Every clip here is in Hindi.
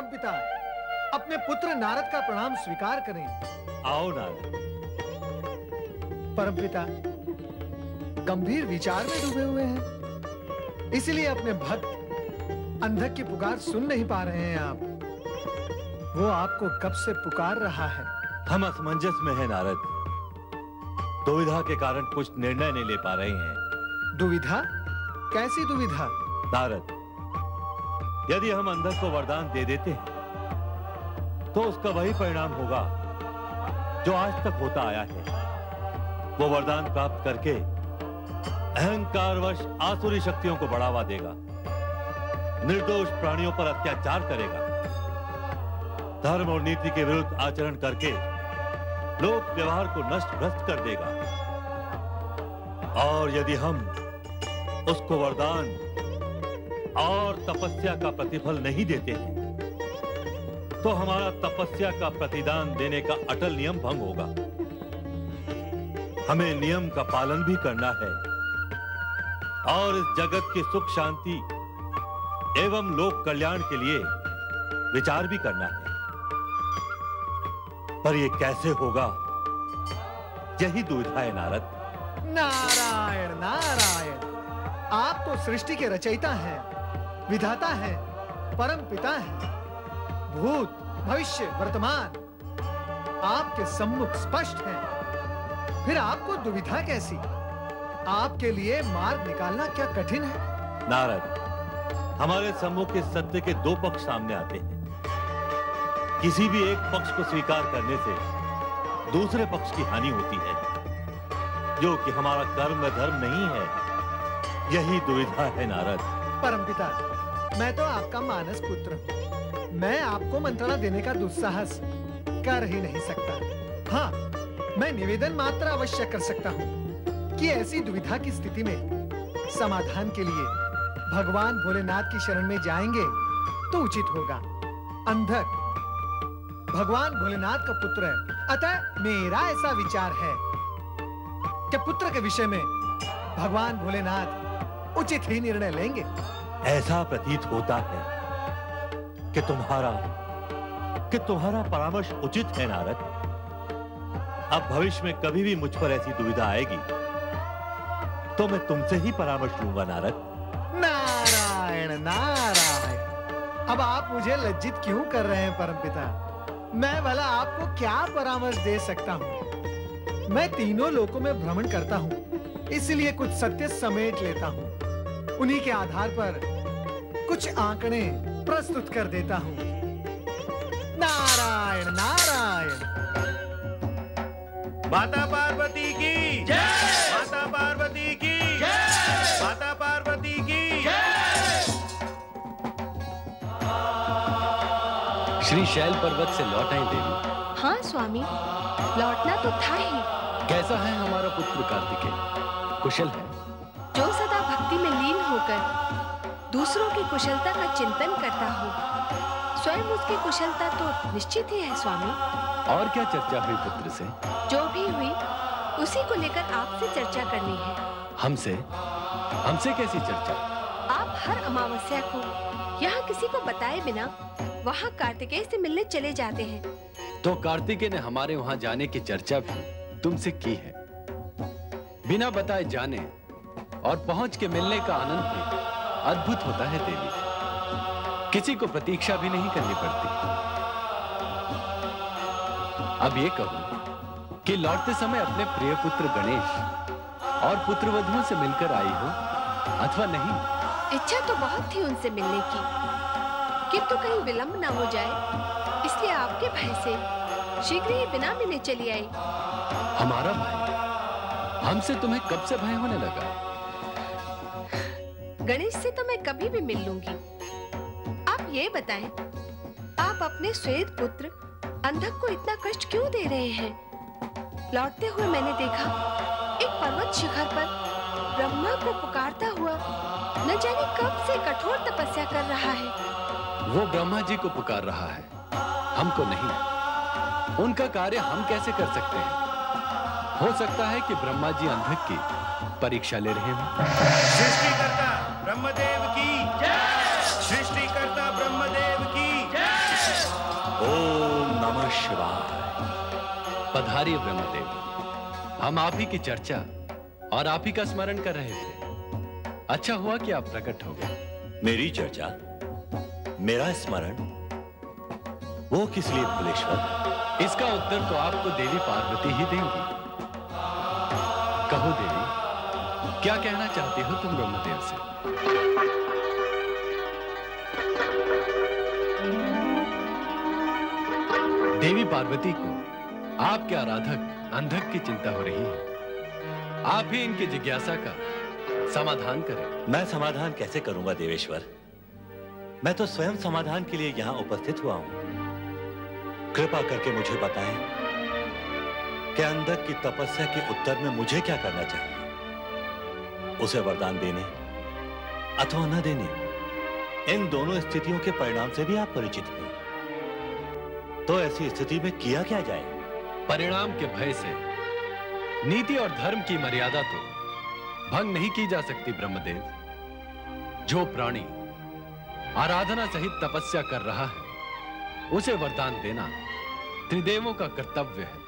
परमपिता, अपने पुत्र नारद का प्रणाम स्वीकार करें। आओ नारद। परमपिता, गंभीर विचार में डूबे हुए हैं, इसलिए अपने भक्त अंधक की पुकार सुन नहीं पा रहे हैं आप। वो आपको कब से पुकार रहा है। हम असमंजस में हैं नारद। दुविधा के कारण कुछ निर्णय नहीं ले पा रहे हैं। दुविधा? कैसी दुविधा? नारद, यदि हम अंधक को वरदान दे देते हैं तो उसका वही परिणाम होगा जो आज तक होता आया है। वो वरदान प्राप्त करके अहंकारवश आसुरी शक्तियों को बढ़ावा देगा, निर्दोष प्राणियों पर अत्याचार करेगा, धर्म और नीति के विरुद्ध आचरण करके लोक व्यवहार को नष्ट भ्रष्ट कर देगा। और यदि हम उसको वरदान और तपस्या का प्रतिफल नहीं देते हैं तो हमारा तपस्या का प्रतिदान देने का अटल नियम भंग होगा। हमें नियम का पालन भी करना है और इस जगत की सुख शांति एवं लोक कल्याण के लिए विचार भी करना है। पर यह कैसे होगा, यही दुविधा है नारद। नारायण नारायण, आप तो सृष्टि के रचयिता हैं, विधाता हैं, परम पिता हैं। भूत भविष्य वर्तमान आपके सम्मुख स्पष्ट हैं, फिर आपको दुविधा कैसी? आपके लिए मार्ग निकालना क्या कठिन है? नारद, हमारे सम्मुख इस सत्य के दो पक्ष सामने आते हैं। किसी भी एक पक्ष को स्वीकार करने से दूसरे पक्ष की हानि होती है, जो कि हमारा कर्म धर्म नहीं है। यही दुविधा है नारद। परमपिता, मैं तो आपका मानस पुत्र हूं। मैं आपको मंत्रणा देने का दुस्साहस कर ही नहीं सकता। हाँ, मैं निवेदन मात्र अवश्य कर सकता हूँ कि ऐसी दुविधा की स्थिति में समाधान के लिए भगवान भोलेनाथ की शरण में जाएंगे तो उचित होगा। अंधक भगवान भोलेनाथ का पुत्र है, अतः मेरा ऐसा विचार है कि पुत्र के विषय में भगवान भोलेनाथ उचित ही निर्णय लेंगे। ऐसा प्रतीत होता है कि तुम्हारा परामर्श उचित है नारद। अब भविष्य में कभी भी मुझ पर ऐसी दुविधा आएगी तो मैं तुमसे ही परामर्श लूंगा नारद। नारायण नारायण, अब आप मुझे लज्जित क्यों कर रहे हैं परमपिता? मैं भला आपको क्या परामर्श दे सकता हूँ? मैं तीनों लोकों में भ्रमण करता हूँ, इसलिए कुछ सत्य समेट लेता हूँ। उन्हीं के आधार पर कुछ आंकड़े प्रस्तुत कर देता हूँ। नारायण नारायण। माता पार्वती की जय। माता पार्वती की जय। माता पार्वती की जय। श्री शैल पर्वत से लौट आई देवी। हाँ स्वामी, लौटना तो था ही। कैसा है हमारा पुत्र कार्तिकेय? कुशल है? जो सदा भक्ति में लीन होकर दूसरों की कुशलता का चिंतन करता हो, स्वयं उसकी कुशलता तो निश्चित ही है स्वामी। और क्या चर्चा हुई पुत्र से? जो भी हुई उसी को लेकर आपसे चर्चा करनी है। हमसे? हमसे कैसी चर्चा? आप हर अमावस्या को यहाँ किसी को बताए बिना वहाँ कार्तिकेय से मिलने चले जाते हैं। तो कार्तिकेय ने हमारे वहाँ जाने की चर्चा भी तुमसे की है। बिना बताए जाने और पहुंच के मिलने का आनंद भी अद्भुत होता है देवी। किसी को प्रतीक्षा भी नहीं करनी पड़ती। अब ये कहूं कि लौटते समय अपने प्रिय पुत्र गणेश और पुत्रवधुओं से मिलकर आई हो अथवा नहीं? इच्छा तो बहुत थी उनसे मिलने की, किंतु कहीं विलंब न हो जाए, इसलिए आपके भय से शीघ्र ही बिना मिले चली आई। हमारा भय? हमसे तुम्हें कब से भय होने लगा? गणेश से तो मैं कभी भी मिल लूंगी। आप ये बताएं, आप अपने श्वेत पुत्र अंधक को इतना कष्ट क्यों दे रहे हैं? लौटते हुए मैंने देखा एक पर्वत शिखर पर ब्रह्मा को पुकारता हुआ न जाने कब से कठोर तपस्या कर रहा है। वो ब्रह्मा जी को पुकार रहा है, हमको नहीं। उनका कार्य हम कैसे कर सकते हैं? हो सकता है कि ब्रह्मा जी अंधक की परीक्षा ले रहे हों। सृष्टिकर्ता ब्रह्मदेव की जय। सृष्टिकर्ता ब्रह्मदेव की जय। पधारिए ब्रह्मदेव। हम आप ही की चर्चा और आप ही का स्मरण कर रहे थे। अच्छा हुआ कि आप प्रकट हो गए। मेरी चर्चा, मेरा स्मरण, वो किस लिए भुलेश्वर? इसका उत्तर तो आपको देवी पार्वती ही देंगी। कहो देवी, क्या कहना चाहती हो तुम ब्रह्मदेव से? देवी पार्वती को आपके आराधक अंधक की चिंता हो रही है। आप ही इनकी जिज्ञासा का समाधान करें। मैं समाधान कैसे करूंगा देवेश्वर? मैं तो स्वयं समाधान के लिए यहां उपस्थित हुआ हूं। कृपा करके मुझे बताएं कि अंधक की तपस्या के उत्तर में मुझे क्या करना चाहिए? उसे वरदान देने अथवा न देने, इन दोनों स्थितियों के परिणाम से भी आप परिचित हैं। तो ऐसी स्थिति में किया क्या जाए? परिणाम के भय से नीति और धर्म की मर्यादा तो भंग नहीं की जा सकती ब्रह्मदेव। जो प्राणी आराधना सहित तपस्या कर रहा है, उसे वरदान देना त्रिदेवों का कर्तव्य है।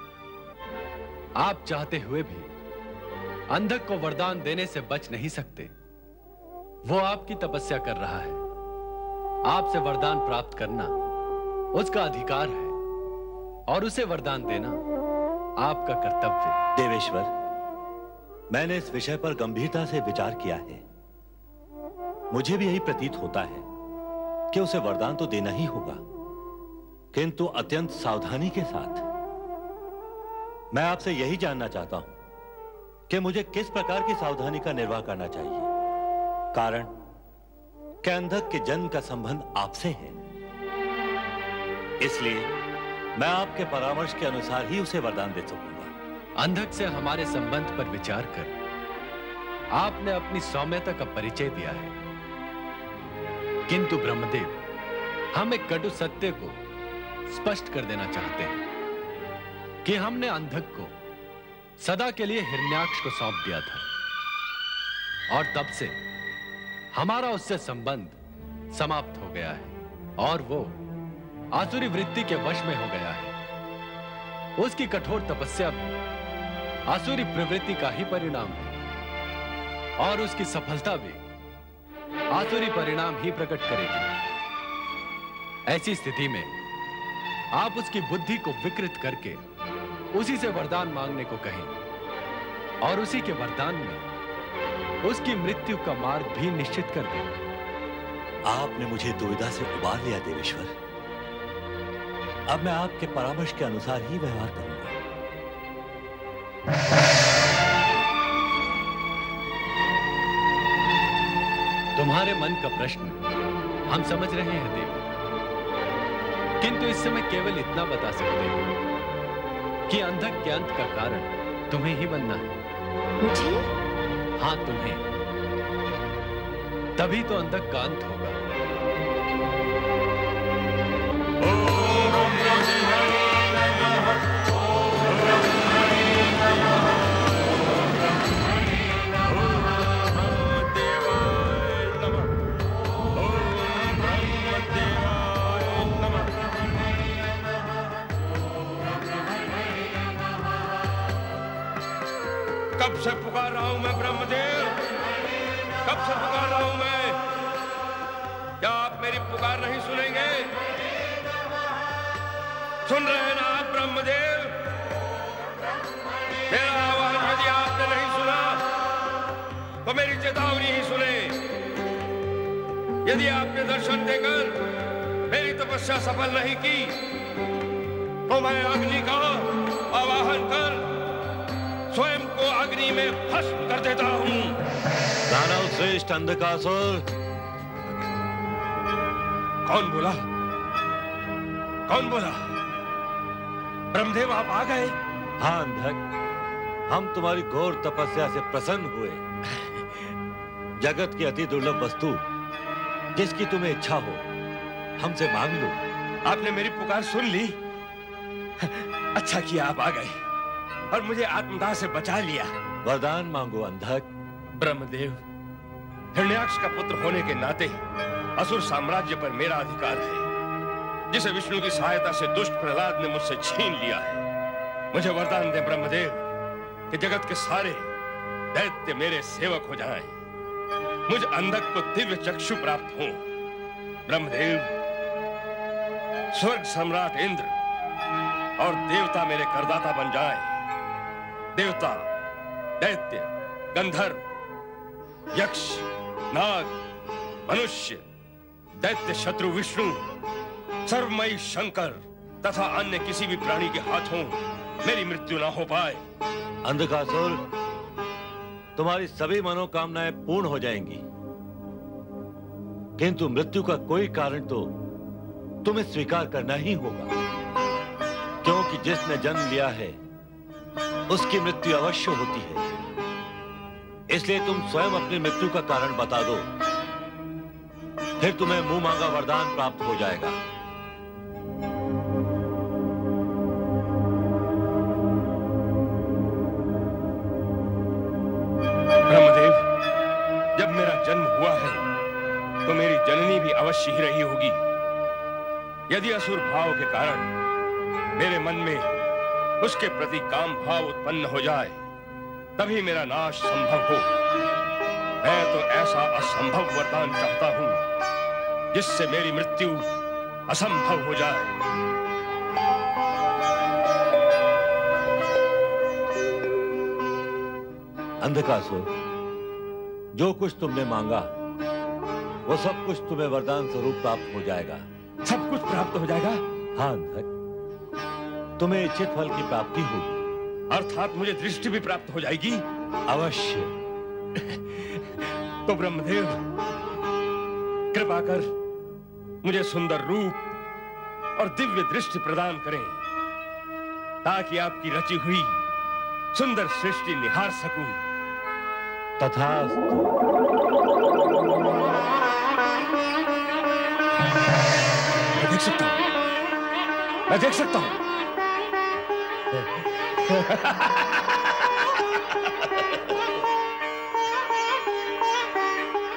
आप चाहते हुए भी अंधक को वरदान देने से बच नहीं सकते। वो आपकी तपस्या कर रहा है। आपसे वरदान प्राप्त करना उसका अधिकार है और उसे वरदान देना आपका कर्तव्य। देवेश्वर, मैंने इस विषय पर गंभीरता से विचार किया है। मुझे भी यही प्रतीत होता है कि उसे वरदान तो देना ही होगा, किंतु अत्यंत सावधानी के साथ। मैं आपसे यही जानना चाहता हूं कि मुझे किस प्रकार की सावधानी का निर्वाह करना चाहिए। कारण कि अंधक के जन्म का संबंध आपसे है, इसलिए मैं आपके परामर्श के अनुसार ही उसे वरदान दे सकूंगा। अंधक से हमारे संबंध पर विचार कर आपने अपनी सौम्यता का परिचय दिया है, किंतु ब्रह्मदेव, हम एक कटु सत्य को स्पष्ट कर देना चाहते हैं कि हमने अंधक को सदा के लिए हिरण्याक्ष को सौंप दिया था और तब से हमारा उससे संबंध समाप्त हो गया है और वो आसुरी वृत्ति के वश में हो गया है। उसकी कठोर तपस्या भी आसुरी प्रवृत्ति का ही परिणाम है और उसकी सफलता भी आसुरी परिणाम ही प्रकट करेगी। ऐसी स्थिति में आप उसकी बुद्धि को विकृत करके उसी से वरदान मांगने को कहें और उसी के वरदान में उसकी मृत्यु का मार्ग भी निश्चित कर दें। आपने मुझे दुविधा से उबार लिया देवेश्वर। अब मैं आपके परामर्श के अनुसार ही व्यवहार करूंगा। तुम्हारे मन का प्रश्न हम समझ रहे हैं देवी, किंतु इस समय केवल इतना बता सकते हैं कि अंधक के अंत का कारण तुम्हें ही बनना है। मुझे? हाँ, तुम्हें। तभी तो अंधक का अंत होगा। कब से पुकार रहा हूं मैं ब्रह्मदेव, कब से पुकार रहा हूं मैं। क्या आप मेरी पुकार नहीं सुनेंगे? सुन रहे हैं ना आप ब्रह्मदेव? मेरा आह्वान यदि आपने नहीं सुना तो मेरी चेतावनी ही सुने। यदि आपने दर्शन देकर मेरी तपस्या सफल नहीं की तो मैं अग्नि का आवाहन कर स्वयं को अग्नि में भस्म कर देता हूं। दानव श्रेष्ठ अंधकासुर। कौन बोला? कौन बोला? ब्रह्मदेव, आप आ गए? हाँ अंधक, हम तुम्हारी घोर तपस्या से प्रसन्न हुए। जगत की अति दुर्लभ वस्तु जिसकी तुम्हें इच्छा हो हमसे मांग लो। आपने मेरी पुकार सुन ली? अच्छा किया आप आ गए और मुझे आत्मदाह से बचा लिया। वरदान मांगो अंधक। ब्रह्मदेव, हिरण्याक्ष का पुत्र होने के नाते असुर साम्राज्य पर मेरा अधिकार है, जिसे विष्णु की सहायता से दुष्ट प्रहलाद ने मुझसे छीन लिया है। मुझे वरदान दे ब्रह्मदेव कि जगत के सारे दैत्य मेरे सेवक हो जाएं। मुझ अंधक को दिव्य चक्षु प्राप्त हो। ब्रह्मदेव, स्वर्ग सम्राट इंद्र और देवता मेरे करदाता बन जाए। देवता, दैत्य, गंधर्व, यक्ष, नाग, मनुष्य, दैत्य शत्रु विष्णु, सर्वमयी शंकर तथा अन्य किसी भी प्राणी के हाथों मेरी मृत्यु ना हो पाए। अंधकासुर, तुम्हारी सभी मनोकामनाएं पूर्ण हो जाएंगी, किंतु मृत्यु का कोई कारण तो तुम्हें स्वीकार करना ही होगा, क्योंकि जिसने जन्म लिया है उसकी मृत्यु अवश्य होती है। इसलिए तुम स्वयं अपनी मृत्यु का कारण बता दो, फिर तुम्हें मुंह मांगा वरदान प्राप्त हो जाएगा। ब्रह्मदेव, जब मेरा जन्म हुआ है तो मेरी जननी भी अवश्य ही रही होगी। यदि असुर भाव के कारण मेरे मन में उसके प्रति काम भाव उत्पन्न हो जाए, तभी मेरा नाश संभव हो। मैं तो ऐसा असंभव वरदान चाहता हूं जिससे मेरी मृत्यु असंभव हो जाए। अंधकासुर, जो कुछ तुमने मांगा वो सब कुछ तुम्हें वरदान स्वरूप प्राप्त हो जाएगा। सब कुछ प्राप्त हो जाएगा? हाँ अंधक, तुम्हें इच्छित फल की प्राप्ति होगी। अर्थात मुझे दृष्टि भी प्राप्त हो जाएगी? अवश्य। तो ब्रह्मदेव, कृपा कर मुझे सुंदर रूप और दिव्य दृष्टि प्रदान करें, ताकि आपकी रची हुई सुंदर सृष्टि निहार सकूं। तथास्तु। मैं देख सकता हूं, मैं देख सकता हूं।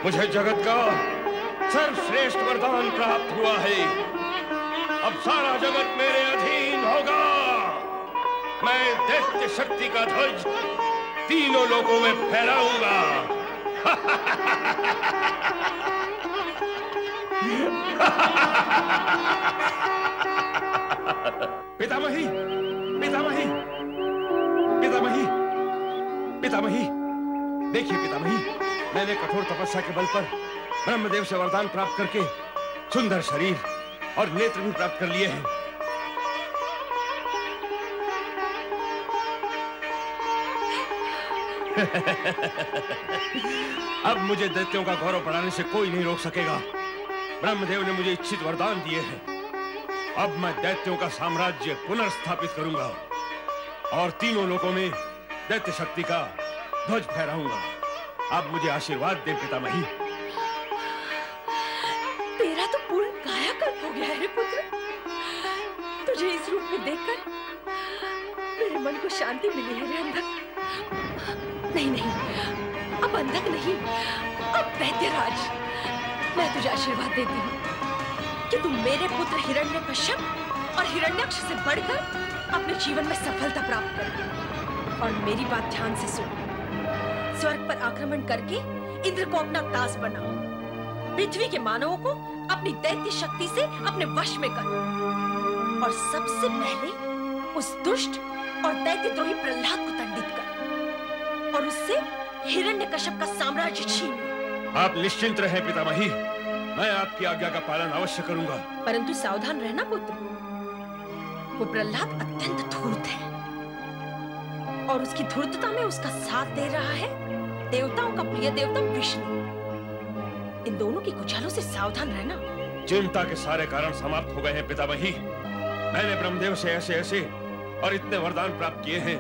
मुझे जगत का सर्वश्रेष्ठ वरदान प्राप्त हुआ है। अब सारा जगत मेरे अधीन होगा। मैं दैत्य शक्ति का ध्वज तीनों लोकों में फहराऊंगा। पितामही, पितामही, पितामही, पितामही, देखिए पितामही, मैंने कठोर तपस्या के बल पर ब्रह्मदेव से वरदान प्राप्त करके सुंदर शरीर और नेत्र भी प्राप्त कर लिए हैं। अब मुझे दैत्यों का गौरव बढ़ाने से कोई नहीं रोक सकेगा। ब्रह्मदेव ने मुझे इच्छित वरदान दिए हैं। अब मैं दैत्यों का साम्राज्य पुनर्स्थापित करूंगा और तीनों लोकों में दैत्य शक्ति का ध्वज फहराऊंगा। अब मुझे आशीर्वाद दे पितामही। तेरा तो पूर्ण कायाकल्प हो गया है पुत्र। तुझे इस रूप में देखकर मेरे मन को शांति मिली है रे अंधक। नहीं नहीं, अब अंधक नहीं, अब दैत्यराज, मैं तुझे आशीर्वाद देती हूँ कि तुम मेरे पुत्र हिरण्यकश्यप और हिरण्याक्ष से बढ़कर अपने जीवन में सफलता प्राप्त कर। और मेरी बात ध्यान से सुन। स्वर्ग पर आक्रमण करके इंद्र को अपना दास बनाओ। पृथ्वी के मानवों को अपनी दैत्य शक्ति से अपने वश में कर। और सबसे पहले उस दुष्ट और दैत्यद्रोही प्रहलाद को दंडित कर और उससे हिरण्यकश्यप का साम्राज्य छीन। आप निश्चिंत रहें पितामही, मैं आपकी आज्ञा का पालन अवश्य करूंगा। परंतु सावधान रहना पुत्र, वो प्रहलाद अत्यंत धूर्त है और उसकी धूर्तता में उसका साथ दे रहा है देवताओं का प्रिय देवता विष्णु। इन दोनों की कुचालों से सावधान रहना। चिंता के सारे कारण समाप्त हो गए हैं पितामही। मैंने ब्रह्मदेव से ऐसे ऐसे और इतने वरदान प्राप्त किए हैं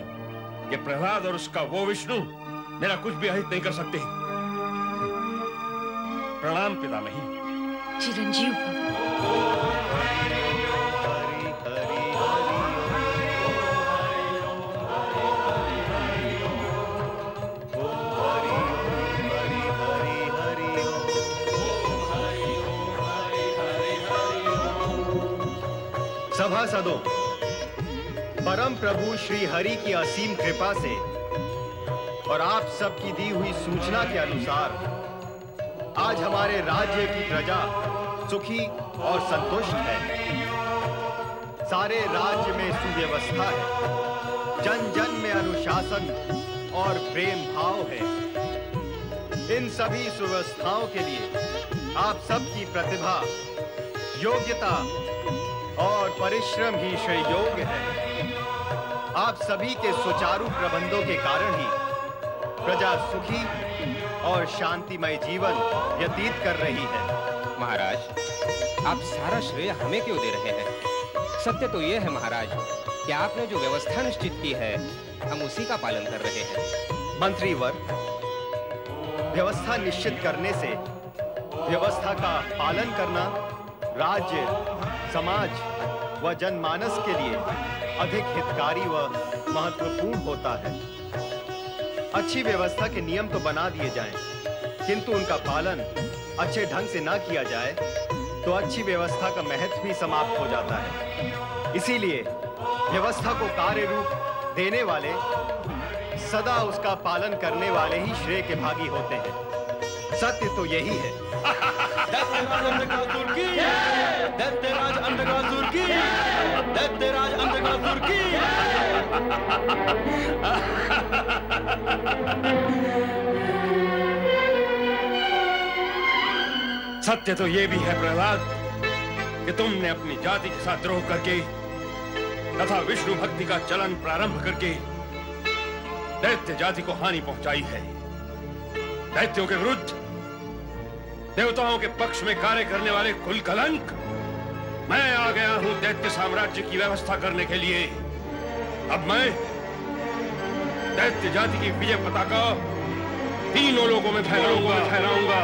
कि प्रहलाद और उसका वो विष्णु मेरा कुछ भी अहित नहीं कर सकते। प्रणाम पितामही। चिरंजीव भव। सभासदों, परम प्रभु श्री हरि की असीम कृपा से और आप सबकी दी हुई सूचना के अनुसार आज हमारे राज्य की प्रजा सुखी और संतुष्ट है। सारे राज्य में सुव्यवस्था है, जन जन में अनुशासन और प्रेम भाव है। इन सभी सुव्यवस्थाओं के लिए आप सबकी प्रतिभा, योग्यता और परिश्रम ही श्रेय योग्य है। आप सभी के सुचारू प्रबंधों के कारण ही प्रजा सुखी और शांतिमय जीवन व्यतीत कर रही है। महाराज, आप सारा श्रेय हमें क्यों दे रहे हैं? सत्य तो यह है महाराज कि आपने जो व्यवस्था निश्चित की है हम उसी का पालन कर रहे हैं। मंत्रीवर, व्यवस्था निश्चित करने से व्यवस्था का पालन करना राज्य, समाज व जनमानस के लिए अधिक हितकारी व महत्वपूर्ण होता है। अच्छी व्यवस्था के नियम तो बना दिए जाएं, किंतु उनका पालन अच्छे ढंग से ना किया जाए तो अच्छी व्यवस्था का महत्व भी समाप्त हो जाता है। इसीलिए व्यवस्था को कार्य रूप देने वाले सदा उसका पालन करने वाले ही श्रेय के भागी होते हैं। सत्य तो यही है। दैत्यराज अंधकासुर की, दैत्यराज अंधकासुर की, दैत्यराज अंधकासुर की। सत्य तो ये भी है प्रहलाद कि तुमने अपनी जाति के साथ द्रोह करके तथा विष्णु भक्ति का चलन प्रारंभ करके दैत्य जाति को हानि पहुंचाई है। दैत्यों के विरुद्ध देवताओं के पक्ष में कार्य करने वाले कुल कलंक, मैं आ गया हूं दैत्य साम्राज्य की व्यवस्था करने के लिए। अब मैं दैत्य जाति की विजय पताका तीनों लोगों में फहराऊंगा।